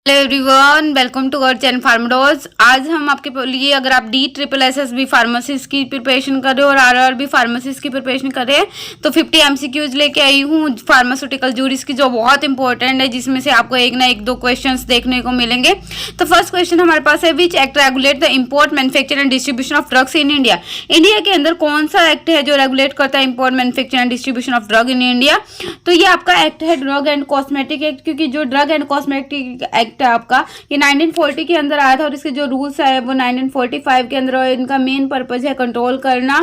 Hello everyone, welcome to our channel Pharmadose. आज हम आपके लिए, अगर आप DSSS फार्मासिस्ट की प्रिपरेशन कर रहे हो और RRB फार्मासिस्ट की प्रिपरेशन कर रहे हैं तो 50 MCQs लेके आई हूँ फार्मास्यूटिकल जूरीज की, जो बहुत इंपॉर्टेंट है, जिसमें से आपको एक ना एक दो क्वेश्चंस देखने को मिलेंगे। तो फर्स्ट क्वेश्चन हमारे पास है, which act regulate the import, manufacture and distribution of drugs in India. India के अंदर कौन सा एक्ट है जो रेगुलेट करता है import, manufacture and distribution of drug in India? तो ये आपका एक्ट है ड्रग एंड कॉस्मेटिक एक्ट, क्योंकि जो ड्रग एंड कॉस्मेटिक एक्ट है आपका, ये 1940 के अंदर आया था और इसके जो रूल्स है वो 1945 के अंदर। इनका मेन पर्पज है कंट्रोल करना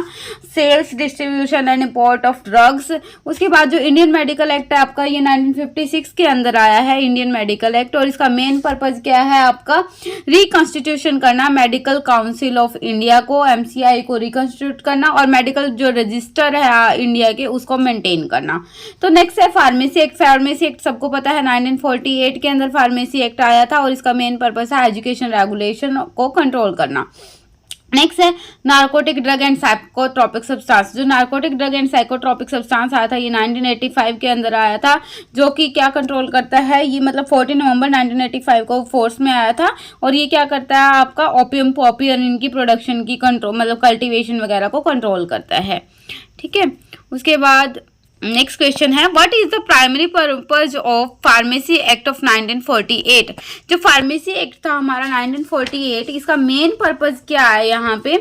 sales, distribution and import of drugs. उसके बाद जो इंडियन मेडिकल एक्ट है आपका, ये 1956 के अंदर आया है, इंडियन मेडिकल एक्ट, और इसका मेन पर्पज क्या है आपका, रिकॉन्स्टिट्यूशन करना मेडिकल काउंसिल ऑफ इंडिया को, MCI को रिकॉन्स्टिट्यूट करना, और मेडिकल जो रजिस्टर है इंडिया के उसको मेंटेन करना। तो नेक्स्ट है फार्मेसी एक्ट। फार्मेसी एक्ट सबको पता है 1948 के अंदर फार्मेसी एक्ट आया था और इसका मेन पर्पस है एजुकेशन रेगुलेशन को कंट्रोल करना। नेक्स्ट है narcotic drug and psychotropic substance. जो narcotic drug and psychotropic substance आया था ये 1985 के अंदर आया था, जो कि क्या कंट्रोल करता है, ये मतलब 14 नवंबर 1985 को फोर्स में आया था, और ये क्या करता है आपका ओपियम पॉपी और इनकी प्रोडक्शन की कंट्रोल, मतलब कल्टीवेशन वगैरह को कंट्रोल करता है। ठीक है, उसके बाद नेक्स्ट क्वेश्चन है, what is the primary purpose of pharmacy act of 1948। जो फार्मेसी एक्ट था हमारा 1948, इसका मेन पर्पज क्या है यहाँ पे?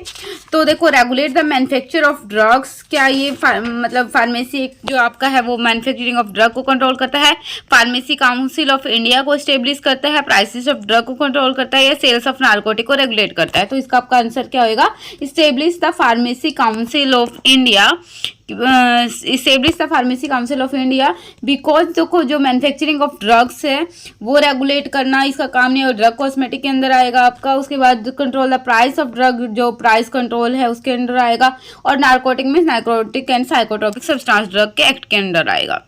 तो देखो, regulate the manufacture of drugs. क्या ये मतलब फार्मेसी एक्ट जो आपका है वो मैन्युफैक्चरिंग ऑफ ड्रग को कंट्रोल करता है, फार्मेसी काउंसिल ऑफ इंडिया को स्टेब्लिश करता है, प्राइसेस ऑफ ड्रग को कंट्रोल करता है, या सेल्स ऑफ नार्कोटिक को रेगुलेट करता है? तो इसका आपका आंसर क्या होगा, establish the pharmacy council of India. Establish the pharmacy council of India because देखो, जो मैन्युफैक्चरिंग ऑफ ड्रग्स है वो रेगुलेट करना इसका काम नहीं है, और ड्रग कॉस्मेटिक के अंदर आएगा आपका। उसके बाद control the price of drug, जो प्राइस कंट्रोल है उसके अंदर आएगा, और नार्कोटिक में narcotic and psychotropic substance drug के एक्ट के अंदर आएगा।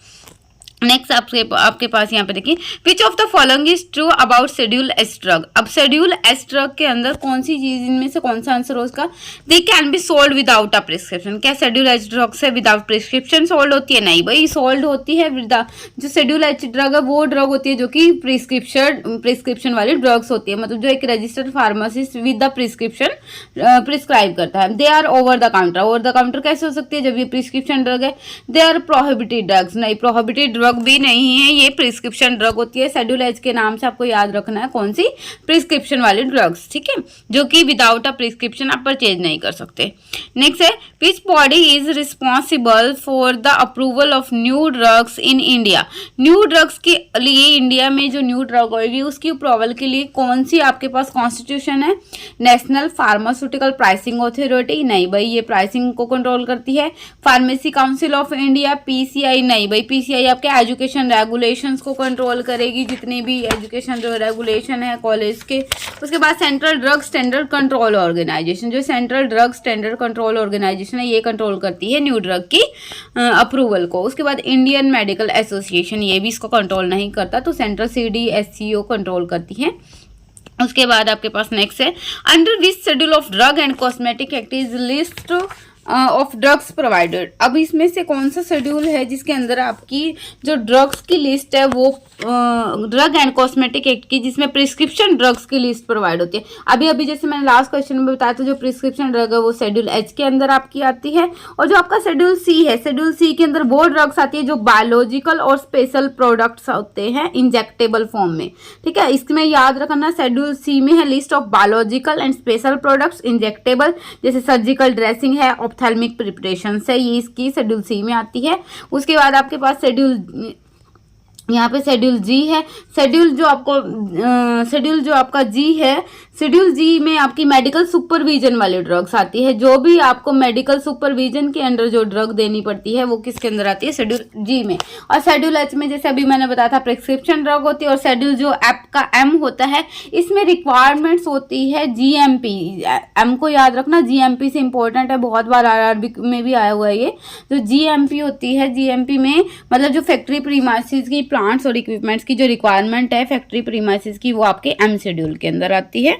नेक्स्ट आपके पास यहाँ पे देखिए, which of the following is true about schedule S drug. अब शेड्यूल एस ड्रग के अंदर कौन सी चीज, इनमें से कौन सा आंसर हो उसका? They can be sold without a prescription. क्या शेड्यूल एच ड्रग से विदाउट प्रिस्क्रिप्शन सोल्ड होती है? नहीं भाई, सोल्ड होती है जो शेड्यूल एच ड्रग है वो ड्रग होती है जो कि प्रिस्क्रिप्शन वाली ड्रग्स होती है, मतलब जो एक registered pharmacist with the prescription prescribe करता है। They are over the counter. Over the counter कैसे हो सकती है जब ये प्रिस्क्रिप्शन ड्रग है? They are prohibited drugs. नहीं, प्रोहिबिटेड ड्रग भी नहीं है, ये प्रिस्क्रिप्शन ड्रग होती है। शेड्यूल एच के नाम से आपको याद रखना है कौन सी, प्रिस्क्रिप्शन वाली ड्रग्स। ठीक है, जो कि विदाउट अ प्रिस्क्रिप्शन आप परचेज नहीं कर सकते। नेक्स्ट है, which body is responsible for the approval of new drugs in India. New drugs के लिए इंडिया में जो न्यू ड्रग होगी उसकी अप्रूवल के लिए कौन सी आपके पास कॉन्स्टिट्यूशन है? National pharmaceutical pricing authority. नहीं भाई, ये प्राइसिंग को कंट्रोल करती है। Pharmacy council of India, PCI। नहीं भाई, PCI आपके एजुकेशन रेगुलेशंस को कंट्रोल करेगी, जितने भी एजुकेशन जो रेगुलेशन है कॉलेज के। उसके बाद central drug standard control organization, जो central drug standard control organization है ये कंट्रोल करती है न्यू ड्रग की अप्रूवल को। उसके बाद इंडियन मेडिकल एसोसिएशन, ये भी इसको कंट्रोल नहीं करता, तो सेंट्रल CDSCO कंट्रोल करती है। उसके बाद आपके पास नेक्स्ट है, under which schedule of drug and cosmetic act is list of drugs provided. अब इसमें से कौन सा शेड्यूल है जिसके अंदर आपकी जो ड्रग्स की लिस्ट है वो ड्रग एंड कॉस्मेटिक एक्ट की, जिसमें प्रिस्क्रिप्शन ड्रग्स की लिस्ट प्रोवाइड होती है? अभी अभी जैसे मैंने लास्ट क्वेश्चन में बताया था, जो प्रिस्क्रिप्शन ड्रग है वो शेड्यूल एच के अंदर आपकी आती है, और जो आपका शेड्यूल सी है, शेड्यूल सी के अंदर वो ड्रग्स आती है जो बायोलॉजिकल और स्पेशल प्रोडक्ट्स होते हैं इंजेक्टेबल फॉर्म में। ठीक है, इसमें याद रखना, शेड्यूल सी में है list of biological and special products injectable, जैसे सर्जिकल ड्रेसिंग है, ऑप्थेल्मिक प्रिपरेशन है, ये इसकी शेड्यूल सी में आती है। उसके बाद आपके पास शेड्यूल, यहाँ पे शेड्यूल जी है। शेड्यूल जो आपका जी है, शेड्यूल जी में आपकी मेडिकल सुपरविजन वाली ड्रग्स आती है। जो भी आपको मेडिकल सुपरविजन के अंडर जो ड्रग देनी पड़ती है वो किसके अंदर आती है? शेड्यूल जी में। और शेड्यूल एच में जैसे अभी मैंने बताया था प्रिस्क्रिप्शन ड्रग होती है, और शेड्यूल जो एप का एम होता है इसमें रिक्वायरमेंट्स होती है GMP। एम को याद रखना, GMP से इंपॉर्टेंट है, बहुत बार RRB में भी आया हुआ है ये। जो GMP होती है, GMP में मतलब जो फैक्ट्री प्रीमाइसेस की प्लांट्स और इक्विपमेंट्स की जो रिक्वायरमेंट है फैक्ट्री प्रीमाइसेस की, वो आपके एम शेड्यूल के अंदर आती है।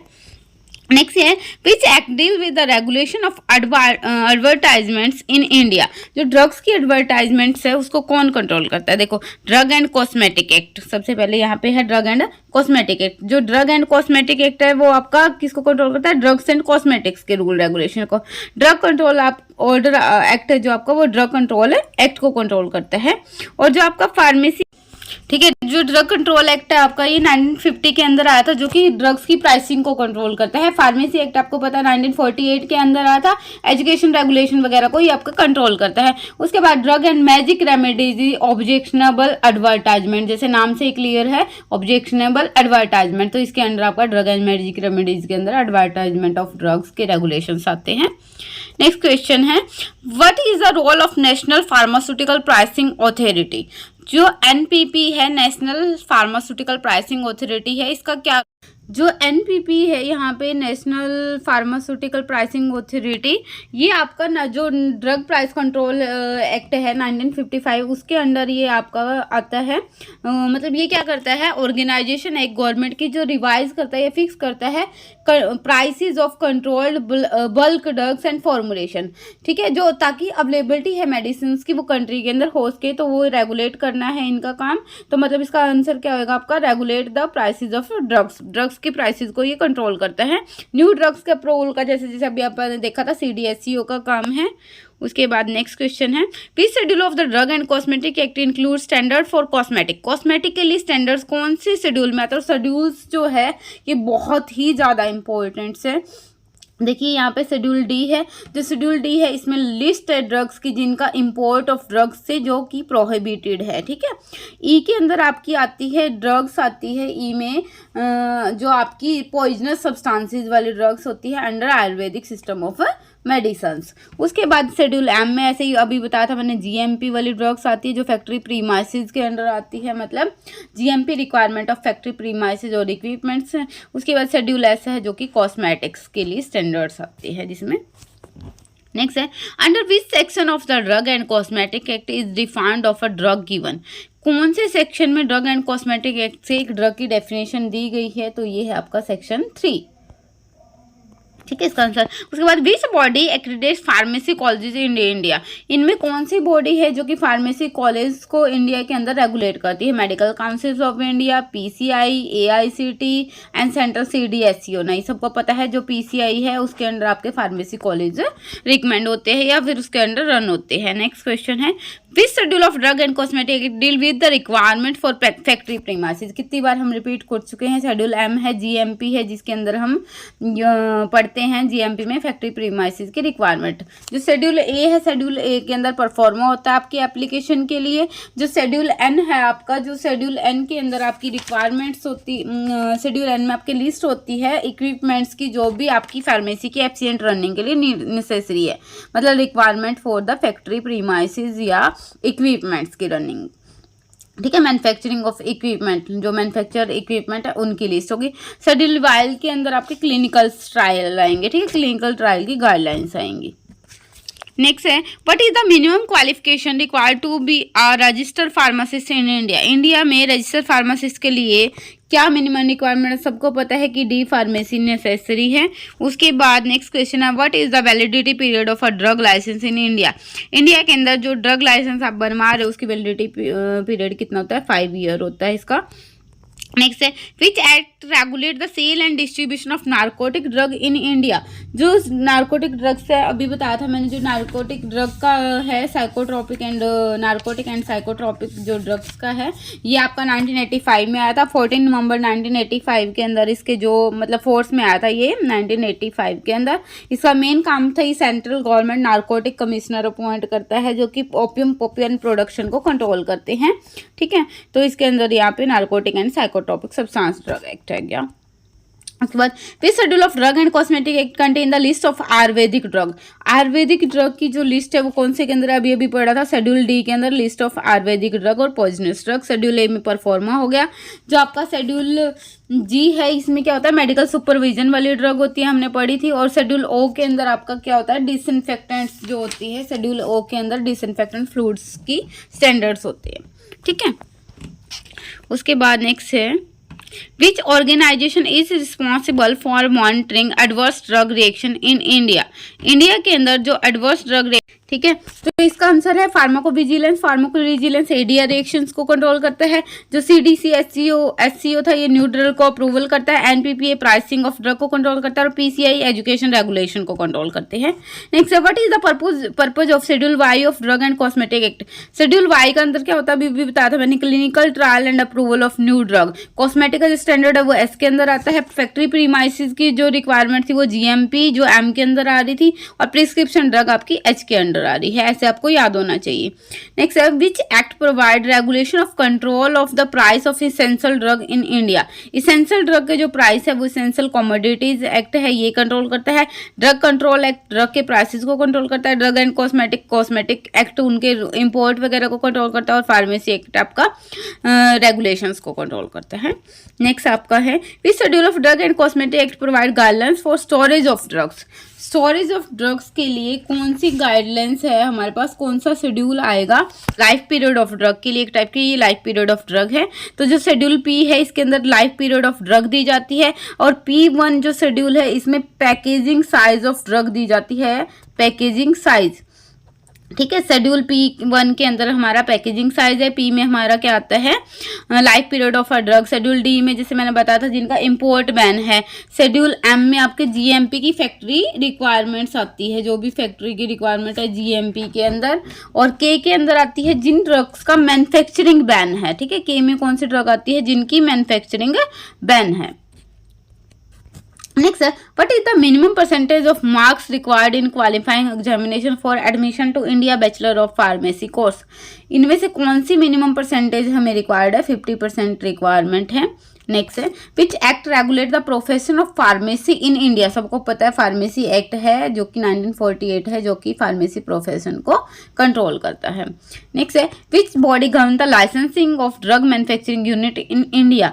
नेक्स्ट है which act deal with the regulation of advertisements in India. जो ड्रग्स की एडवर्टाइजमेंट्स है उसको कौन कंट्रोल करता है? देखो, ड्रग एंड कॉस्मेटिक एक्ट सबसे पहले यहाँ पे है, ड्रग एंड कॉस्मेटिक एक्ट। जो ड्रग एंड कॉस्मेटिक एक्ट है वो आपका किसको कंट्रोल करता है? ड्रग्स एंड कॉस्मेटिक्स के रूल रेगुलेशन को। ड्रग कंट्रोल आप ऑर्डर एक्ट है जो आपका, वो ड्रग कंट्रोल एक्ट को कंट्रोल करता है। और जो आपका फार्मेसी, ठीक है, जो ड्रग कंट्रोल एक्ट है आपका ये 1950 के अंदर आया था, जो कि ड्रग्स की प्राइसिंग को कंट्रोल करता है। फार्मेसी एक्ट आपको पता है 1948 के अंदर आया था, एजुकेशन रेगुलेशन वगैरह को ये आपका कंट्रोल करता है। उसके बाद drug and magic remedies objectionable advertisement, जैसे नाम से ही क्लियर है, ऑब्जेक्शनेबल एडवर्टाइजमेंट, तो इसके अंदर आपका ड्रग एंड मैजिक रेमेडीज के अंदर एडवर्टाइजमेंट ऑफ ड्रग्स के रेगुलेशन आते हैं। नेक्स्ट क्वेश्चन है what is the role of national pharmaceutical pricing authority. जो एनपीपी है, नेशनल फार्मास्यूटिकल प्राइसिंग अथॉरिटी है, इसका क्या, जो एनपीपी है यहाँ पे नेशनल फार्मास्यूटिकल प्राइसिंग अथॉरिटी, ये आपका ना जो ड्रग प्राइस कंट्रोल एक्ट है 1955 उसके अंडर ये आपका आता है। मतलब ये क्या करता है, ऑर्गेनाइजेशन है गवर्नमेंट की जो रिवाइज करता है या फिक्स करता है prices of controlled bulk drugs and formulation, ठीक है, जो ताकि अवेलेबिलिटी है मेडिसिन की वो कंट्री के अंदर हो सके, तो वो रेगुलेट करना है इनका काम। तो मतलब इसका आंसर क्या होगा आपका, regulate the prices of drugs की प्राइसेस को ये कंट्रोल करता है। न्यू ड्रग्स के अप्रूवल का, जैसे जैसे अभी आपने देखा था, सीडीएसईओ का काम है। उसके बाद नेक्स्ट क्वेश्चन है which schedule of the drug and cosmetic act include standard for cosmetic. Cosmetic के लिए स्टैंडर्ड्स कौन से शेड्यूल में आता है? शेड्यूल्स जो है ये बहुत ही ज़्यादा इंपॉर्टेंट्स है। देखिए यहाँ पे शेड्यूल डी है, जो शेड्यूल डी है इसमें लिस्ट है ड्रग्स की जिनका इंपोर्ट ऑफ ड्रग्स से जो कि प्रोहिबिटेड है, ठीक है। ई के अंदर आपकी आती है ड्रग्स आती है, ई में जो आपकी पॉइजनस सब्सटेंसेस वाली ड्रग्स होती है under Ayurvedic system of medicines. उसके बाद शेड्यूल एम में ऐसे ही अभी बताया था मैंने, जीएमपी वाली ड्रग्स आती है जो फैक्ट्री प्रीमाइसिस के अंडर आती है, मतलब GMP requirement of factory premises और इक्विपमेंट्स है। उसके बाद शेड्यूल एस है जो कि कॉस्मेटिक्स के लिए स्टैंडर्ड्स आते हैं जिसमें। नेक्स्ट है under which section of the drug and cosmetic act is defined of a drug given. कौन से सेक्शन में ड्रग एंड कॉस्मेटिक एक्ट से एक ड्रग की डेफिनेशन दी गई है? तो ये है आपका सेक्शन 3, ठीक है इसका आंसर। उसके बाद which body accreditates pharmacy colleges in India. इनमें कौन सी बॉडी है जो कि फार्मेसी कॉलेज को इंडिया के अंदर रेगुलेट करती है? Medical council of India, PCI, AICT and central CDSEO. नहीं, सबको पता है जो पीसीआई है उसके अंडर आपके फार्मेसी कॉलेज रिकमेंड होते हैं या फिर उसके अंडर रन होते हैं। नेक्स्ट क्वेश्चन है which schedule of drug and cosmetic deal with the requirement for factory premises. कितनी बार हम रिपीट कर चुके हैं, शेड्यूल एम है, जीएमपी है जिसके अंदर हम पढ़ते हैं जीएमपी में फैक्ट्री प्रीमाइसिस की रिक्वायरमेंट। जो शेड्यूल ए है, शेड्यूल ए के अंदर परफॉर्मा होता है आपकी एप्लीकेशन के लिए। जो शेड्यूल एन है आपका, जो शेड्यूल एन के अंदर आपकी रिक्वायरमेंट्स होती, शेड्यूल एन में आपकी लिस्ट होती है इक्विपमेंट्स की जो भी आपकी फार्मेसी की एफिशिएंट रनिंग के लिए नेसेसरी है, मतलब requirement for the factory premises या इक्विपमेंट्स की रनिंग, ठीक है। मैन्युफैक्चरिंग ऑफ इक्विपमेंट, जो मैन्युफैक्चर इक्विपमेंट है उनकी लिस्ट होगी। शेड्यूल वाई के अंदर आपके क्लिनिकल ट्रायल आएंगे, ठीक है, क्लिनिकल ट्रायल की गाइडलाइंस आएंगी। नेक्स्ट है what is the minimum qualification required to be a registered pharmacist in India. India में रजिस्टर्ड फार्मासिस्ट के लिए क्या मिनिमम रिक्वायरमेंट है? सबको पता है कि डी फार्मेसी नेसेसरी है। उसके बाद नेक्स्ट क्वेश्चन है what is the validity period of a drug licence in India. India के अंदर जो ड्रग लाइसेंस आप बनवा रहे हो उसकी वैलिडिटी पीरियड कितना होता है? 5 ईयर होता है इसका। नेक्स्ट है which act regulate the sale and distribution of narcotic drug in India. जो नारकोटिक ड्रग्स है, अभी बताया था मैंने, जो नारकोटिक ड्रग का है psychotropic and narcotic and psychotropic जो ड्रग्स का है, ये आपका 1985 में आया था। 14 नवंबर 1985 के अंदर इसके जो मतलब फोर्स में आया था ये 1985 के अंदर। इसका मेन काम था ये central government narcotic commissioner appoint करता है जो कि ओपियम प्रोडक्शन को कंट्रोल करते हैं, ठीक है। तो इसके अंदर यहाँ पे narcotic and psychotropic substance drug act है क्या। उसके बाद which schedule of drug and cosmetic act contain the list of Ayurvedic drug. Ayurvedic drug की जो लिस्ट है वो कौन से के अंदर अभी अभी पढ़ा था? शेड्यूल डी के अंदर लिस्ट ऑफ आयुर्वेदिक ड्रग और पॉइजनस ड्रग। शेड्यूल ए में परफॉर्मा हो गया। जो आपका शेड्यूल जी है इसमें क्या होता है? मेडिकल सुपरविजन वाली ड्रग होती है, हमने पढ़ी थी। और शेड्यूल ओ के अंदर आपका क्या होता है? डिसइंफेक्टेंट्स जो होती है, शेड्यूल ओ के अंदर डिसइंफेक्टेंट फ्लूइड्स की स्टैंडर्ड्स होती है, ठीक है। उसके बाद नेक्स्ट है which organization is responsible for monitoring adverse drug reaction in India. India के अंदर जो एडवर्स ड्रग, ठीक है, तो इसका आंसर है फार्माकोविजिलेंस। फार्माकोविजिलेंस एडीआर रिएक्शंस को कंट्रोल करता है। जो सीडीसी एससीओ था ये न्यू ड्रग को अप्रूवल करता है। एनपीपीए प्राइसिंग ऑफ ड्रग को कंट्रोल करता है और पीसीआई एजुकेशन रेगुलेशन को कंट्रोल करते हैं। Next, what is the purpose of schedule Y of drug and cosmetic act. Schedule Y का अंदर क्या होता है अभी भी बताया था मैंने, clinical trial and approval of new drug. Cosmetic का जो स्टैंडर्ड है वो एस के अंदर आता है। फैक्ट्री प्रीमाइसिस की जो रिक्वायरमेंट थी वो जीएमपी जो एम के अंदर आ रही थी, और प्रिस्क्रिप्शन ड्रग आपकी एच के अंडर आ रही है। ऐसे आपको याद होना चाहिए। नेक्स्ट है, which act provide regulation of control of the price of essential drug in India. Essential drug के जो प्राइस है वो इसेंशियल कमोडिटीज एक्ट है, ये कंट्रोल करता है। ड्रग कंट्रोल एक्ट ड्रग के प्राइसेस को कंट्रोल करता है। ड्रग एंड कॉस्मेटिक एक्ट उनके इंपोर्ट वगैरह को कंट्रोल करता है। और फार्मेसी एक्ट आपका रेगुलेशंस को कंट्रोल करता है। नेक्स्ट आपका है, which schedule of drug and cosmetic act provide guidelines for storage of drugs. Storage of drugs के लिए कौन सी गाइडलाइंस है हमारे पास, कौन सा शेड्यूल आएगा। लाइफ पीरियड ऑफ ड्रग के लिए एक टाइप की ये लाइफ पीरियड ऑफ ड्रग है। तो जो शेड्यूल पी है इसके अंदर लाइफ पीरियड ऑफ ड्रग दी जाती है। और P1 जो शेड्यूल है इसमें पैकेजिंग साइज ऑफ ड्रग दी जाती है, पैकेजिंग साइज, ठीक है। शेड्यूल P1 के अंदर हमारा पैकेजिंग साइज है। पी में हमारा क्या आता है, life period of a drug. Schedule D में जैसे मैंने बताया था जिनका इंपोर्ट बैन है। शेड्यूल एम में आपके जीएमपी की फैक्ट्री रिक्वायरमेंट्स आती है, जो भी फैक्ट्री की रिक्वायरमेंट है जीएमपी के अंदर। और के अंदर आती है जिन ड्रग्स का मैन्युफैक्चरिंग बैन है, ठीक है। के में कौन सी ड्रग आती है जिनकी मैन्युफैक्चरिंग बैन है। Next, what is the minimum percentage of marks required in qualifying examination for admission to India Bachelor of Pharmacy course? इनमें से कौन सी मिनिमम परसेंटेज हमें रिक्वायर्ड है, 50% रिक्वायरमेंट है। नेक्स्ट है, which act regulate the profession of pharmacy in India. सबको पता है फार्मेसी एक्ट है जो कि 1948 है, जो कि फार्मेसी प्रोफेशन को कंट्रोल करता है। नेक्स्ट है, which body govern the licensing of drug manufacturing unit in India.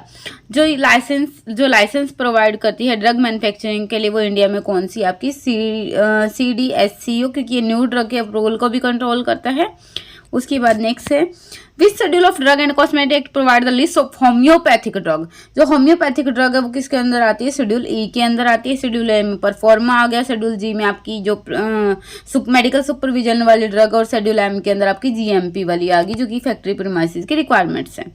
जो लाइसेंस प्रोवाइड करती है ड्रग मैन्युफैक्चरिंग के लिए वो इंडिया में कौन सी आपकी CDSCO, क्योंकि ये न्यू ड्रग के अप्रूवल को भी कंट्रोल करता है। उसके बाद नेक्स्ट है, which schedule of drug and cosmetic act provide the list of homeopathic drug. जो होम्योपैथिक ड्रग है वो किसके अंदर आती है, शेड्यूल ई के अंदर आती है। शेड्यूल ए में परफॉर्मा आ गया। शेड्यूल जी में आपकी जो मेडिकल सुपरविजन वाली ड्रग, और शेड्यूल एम के अंदर आपकी जीएमपी वाली आ गई जो कि फैक्ट्री प्रीमाइसिस की रिक्वायरमेंट्स है,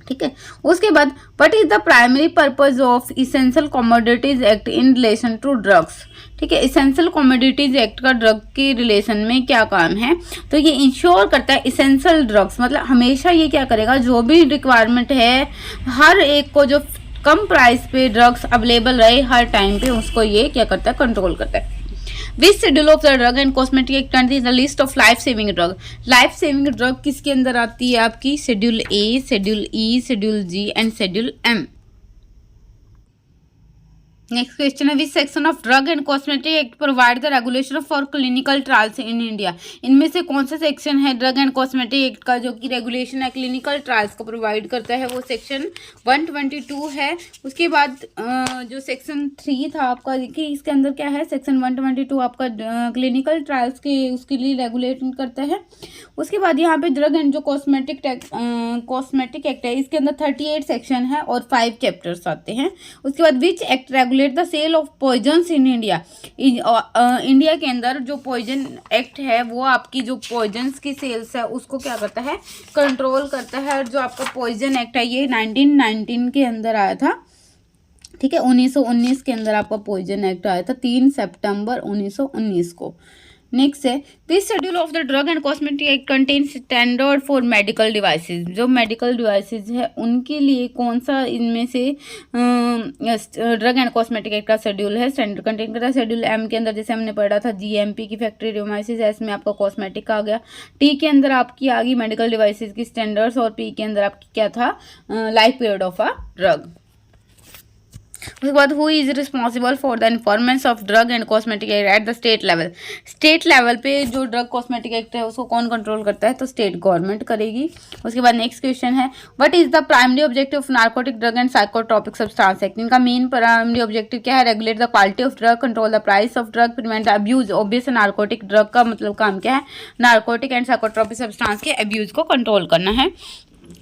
ठीक है। उसके बाद, what is the primary purpose of essential commodities act in relation to drugs, ठीक है। इसेंशियल कमोडिटीज एक्ट का ड्रग के रिलेशन में क्या काम है, तो ये इंश्योर करता है इसेंशियल ड्रग्स, मतलब हमेशा ये क्या करेगा, जो भी रिक्वायरमेंट है हर एक को जो कम प्राइस पे ड्रग्स अवेलेबल रहे हर टाइम पे, उसको ये क्या करता है, कंट्रोल करता है। Which schedule of the drug and cosmetic act is the list of life saving drug. Life saving drug किसके अंदर आती है आपकी, schedule A, schedule E, schedule G and schedule M. Next question है, which section of drug and cosmetic act provide the regulation for clinical trials in India. इनमें से कौन सा सेक्शन है ड्रग एंड कॉस्मेटिक एक्ट का जो कि regulation है क्लिनिकल ट्रायल्स को प्रोवाइड करता है, वो सेक्शन 122 है। उसके बाद जो सेक्शन 3 था आपका, देखिए इसके अंदर क्या है, सेक्शन 122 आपका क्लिनिकल ट्रायल्स के उसके लिए रेगुलेट करता है। उसके बाद यहाँ पे ड्रग एंड जो कॉस्मेटिक एक्ट है इसके अंदर 38 सेक्शन है और 5 चैप्टर्स आते हैं। उसके बाद which act regulate the sale of poisons in India. India के अंदर जो पॉइजन एक्ट है वो आपकी जो पॉइजन्स की सेल्स है उसको क्या करता है, कंट्रोल करता है। और जो आपका पॉइजन एक्ट है ये 1919 के अंदर आया था, ठीक है। 1919 के अंदर आपका पॉइजन एक्ट आया था 3 सितंबर 1919 को। नेक्स्ट है, which schedule of the drug and cosmetic act contain standard for medical devices. जो मेडिकल डिवाइसेस है उनके लिए कौन सा इनमें से ड्रग एंड कॉस्मेटिक एक्ट का शेड्यूल है, स्टैंडर्ड कंटेन करता है। शेड्यूल एम के अंदर जैसे हमने पढ़ा था जीएमपी की फैक्ट्री डिवाइसेस, एस में आपका कॉस्मेटिक आ गया, टी के अंदर आपकी आ गई मेडिकल डिवाइसेस की स्टैंडर्ड्स, और पी के अंदर आपकी क्या था, life period of a drug. उसके बाद who is responsible for the enforcement of drug and cosmetic act at the state level. State level पे जो ड्रग कॉस्मेटिक एक्ट है उसको कौन कंट्रोल करता है, तो स्टेट गवर्नमेंट करेगी। उसके बाद नेक्स्ट क्वेश्चन है, what is the primary objective of narcotic drug and psychotropic substance act. इनका मेन प्राइमरी ऑब्जेक्टिव क्या है, regulate the quality of drug, control the price of drug, prevent the abuse. Obvious narcotic drug का मतलब काम क्या है, narcotic and psychotropic substance के abuse को कंट्रोल करना है।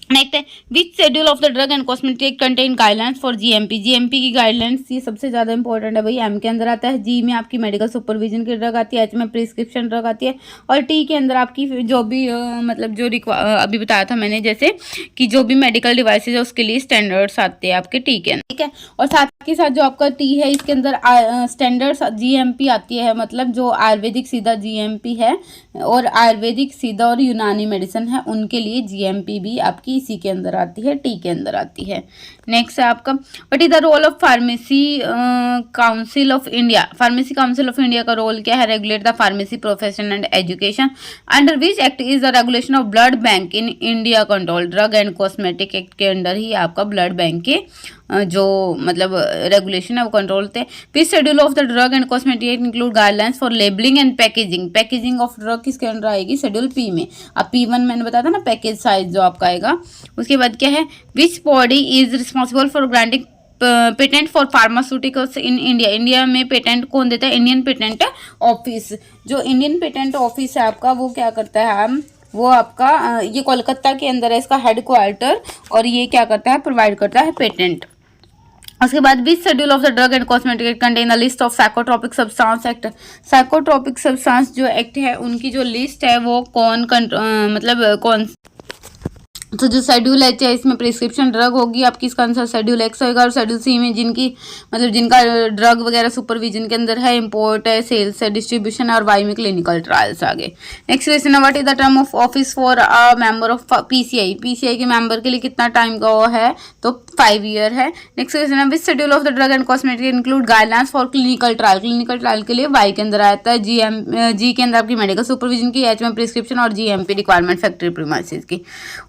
नेक्स्ट है which schedule of the drug and cosmetic contain guidelines for GMP. GMP की गाइडलाइंस ये सबसे ज़्यादा इंपॉर्टेंट है भाई। एम के अंदर आता है, जी में आपकी मेडिकल सुपरविजन की ड्रग आती है, एच में प्रिस्क्रिप्शन ड्रग आती है, और टी के अंदर आपकी जो भी मतलब जो अभी बताया था मैंने जैसे कि जो भी मेडिकल डिवाइसेज है उसके लिए स्टैंडर्ड्स आते हैं आपके टी के अंदर, ठीक है। और साथ के साथ जो आपका टी है इसके अंदर स्टैंडर्ड्स जीएमपी आती है, मतलब जो आयुर्वेदिक सीधा जीएमपी है और आयुर्वेदिक सीधा और यूनानी मेडिसिन है उनके लिए जीएमपी भी आपकी इसी के अंदर आती है, टी के अंदर आती है। नेक्स्ट है आपका what is the role of pharmacy council of India. Pharmacy council of India का रोल क्या है? Regulate the pharmacy profession and education. Under which act is the regulation of blood bank in India control. Drug and cosmetic act के under ही आपका blood bank के जो मतलब regulation है वो कंट्रोल होते हैं। Which schedule of the drug and cosmetic act include guidelines for labelling and packaging. Packaging of drug किसके अंडर आएगी? शेड्यूल पी में। अब P1 मैंने बताया था ना, पैकेज साइज जो आपका आएगा। उसके बाद क्या है? Which body is responsible for granting patent for pharmaceuticals in India. India में पेटेंट कौन देता है? Indian patent office. जो इंडियन पेटेंट ऑफिस है आपका वो क्या करता है? वो आपका ये कोलकाता के अंदर है इसका हेड क्वार्टर, और ये क्या करता है? प्रोवाइड करता है पेटेंट। उसके बाद which schedule of the drug and cosmetic act contain the list of psychotropic substance act. Psychotropic substance जो एक्ट है उनकी जो लिस्ट है वो कौन मतलब कौन, तो जो शेड्यूल एच है इसमें प्रिस्क्रिप्शन ड्रग होगी आपकी, इसका आंसर शेड्यूल एक्स होगा। और शेड्यूल सी में जिनकी मतलब जिनका ड्रग वगैरह सुपरविजन के अंदर है, इंपोर्ट है, सेल्स है, डिस्ट्रीब्यूशन है, और वाई में क्लिनिकल ट्रायल्स आगे। नेक्स्ट क्वेश्चन है what is the term of office for a member of PCI. PCI के मेंबर के लिए कितना टाइम का वो है? तो 5 ईयर है। नेक्स्ट क्वेश्चन है which schedule of the drug and cosmetic include guidelines for clinical trial. Clinical trial के लिए वाई के अंदर आता है, जी के अंदर आपकी मेडिकल सुपरविजन की, एच में प्रिस्क्रिप्शन, और जीएमपी रिक्वायरमेंट फैक्ट्री प्रीमाइसेस की।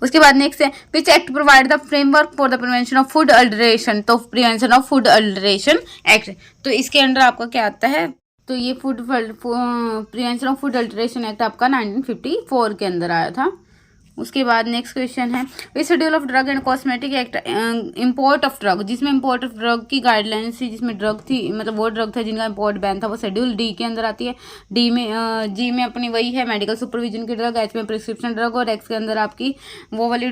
उसके बाद नेक्स्ट है which act provide the framework for the prevention of food adulteration. तो prevention of food adulteration act, तो इसके अंडर आपका क्या आता है? तो ये prevention of food adulteration act आपका 1954 के अंदर आया था। उसके बाद नेक्स्ट क्वेश्चन है which schedule of drug and cosmetic act import of drug. जिसमें इंपोर्ट ऑफ ड्रग की गाइडलाइंस थी, जिसमें ड्रग थी मतलब वो ड्रग था जिनका इंपोर्ट बैन था, वो शेड्यूल डी के अंदर आती है। डी में जी में अपनी वही है मेडिकल सुपरविजन की ड्रग, एच में प्रिस्क्रिप्शन ड्रग, और एक्स के अंदर आपकी वो वाली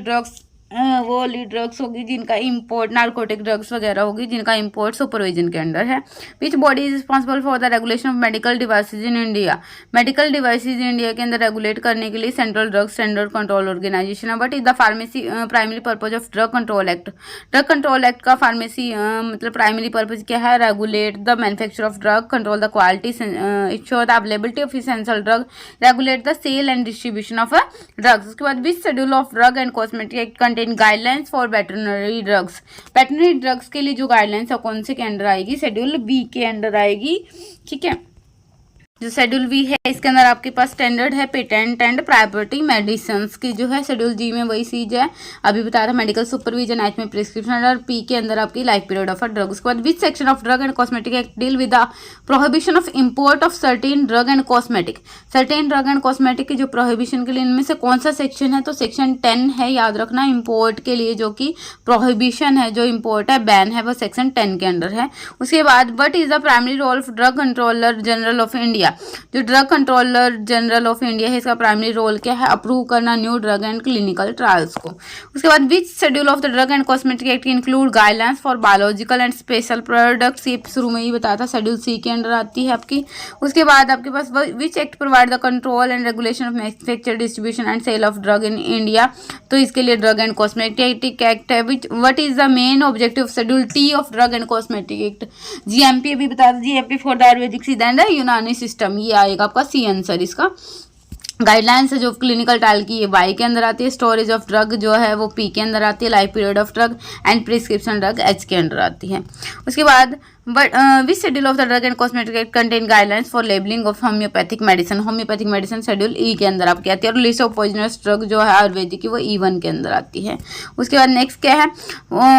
ड्रग्स होगी जिनका इंपोर्ट, नार्कोटिक ड्रग्स वगैरह होगी जिनका इंपोर्ट सुपरविजन के अंडर है। Which body is responsible for the regulation of medical devices in India. Medical devices India के अंदर रेगुलेट करने के लिए central drug standard control organization है। But is the pharmacy primary purpose of drug control act. Drug control act का pharmacy मतलब primary purpose क्या है? Regulate the manufacture of drug, control the quality, ensure the availability of essential drug, regulate the sale and distribution of drugs. उसके बाद which schedule of drug and cosmetic act contain guidelines for veterinary drugs. Veterinary drugs के लिए जो guidelines है कौन से के under आएगी? शेड्यूल बी के अंडर आएगी, ठीक है। जो शेड्यूल बी है इसके अंदर आपके पास स्टैंडर्ड है पेटेंट एंड प्रायोरिटी मेडिसिन की जो है। शेड्यूल जी में वही चीज है अभी बताया था, मेडिकल सुपरविजन, एच में प्रिस्क्रिप्शन, और पी के अंदर आपकी life period of a drug. उसके बाद विच section of drug and cosmetic act deal with the prohibition of import of certain drug and cosmetic. Certain drug and cosmetic की जो prohibition के लिए इनमें से कौन सा सेक्शन है? तो सेक्शन 10 है, याद रखना। इंपोर्ट के लिए जो कि प्रोहिबिशन है, जो इंपोर्ट है, बैन है, वो सेक्शन 10 के अंडर है। उसके बाद what is the primary role of drug controller general of India. जो drug controller general of India है इसका प्राइमरी रोल क्या है? अप्रूव करना new drug and clinical trials को। उसके बाद which schedule of the drug and cosmetic act include guidelines for biological and special products. ये शुरू में ही बताया था, शेड्यूल सी के अंडर आती है आपकी। उसके बाद आपके पास which act provide the control and regulation of manufacture, distribution and sale of drug in India. तो इसके लिए ड्रग एंड कॉस्मेटिक एक्ट है। What is the main objective of schedule T of drug and cosmetic act? GMP अभी बता दो, GMP for the Ayurvedic सीधा and यूनानी system, ये आएगा आपका सी आंसर इसका। गाइडलाइंस है जो क्लिनिकल ट्रायल की ये वाई के अंदर आती है। स्टोरेज ऑफ ड्रग जो है वो पी के अंदर आती है। Life period of drug and prescription drug H के अंदर आती है। उसके बाद which schedule of the drug and cosmetic act contain guidelines for labelling of homeopathic medicine. Homeopathic medicine schedule E के अंदर आपकी आती है। और लिस्ट ऑफ पॉइजनस ड्रग जो है आयुर्वेदिक की वो E1 के अंदर आती है। उसके बाद नेक्स्ट क्या है?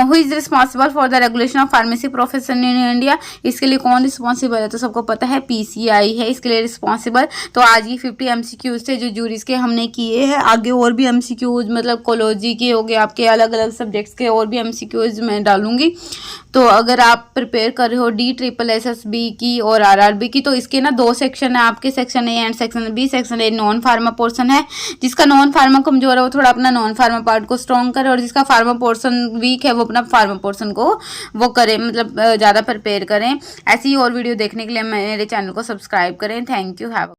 Who is responsible for the regulation of pharmacy profession in India. इसके लिए कौन रिस्पॉन्सिबल है? तो सबको पता है PCI है इसके लिए रिस्पॉन्सिबल। तो आज ये 50 MCQs थे जो जूरीज के हमने किए हैं। आगे और भी MCQs मतलब कोलॉजी के हो गए, आपके अलग अलग सब्जेक्ट्स के और भी MCQs मैं डालूंगी। तो अगर आप प्रिपेयर कर रहे हो DSSS की और RRB की, तो इसके ना 2 सेक्शन है आपके, section A and section B. Section A non pharma portion है, जिसका नॉन फार्मा कमजोर है वो थोड़ा अपना नॉन फार्मा पार्ट को स्ट्रॉन्ग करे, और जिसका फार्मा पोर्शन वीक है वो अपना फार्मा पोर्शन को वो करे, मतलब ज़्यादा प्रिपेयर करें। ऐसी ही और वीडियो देखने के लिए मेरे चैनल को सब्सक्राइब करें। Thank you. हैव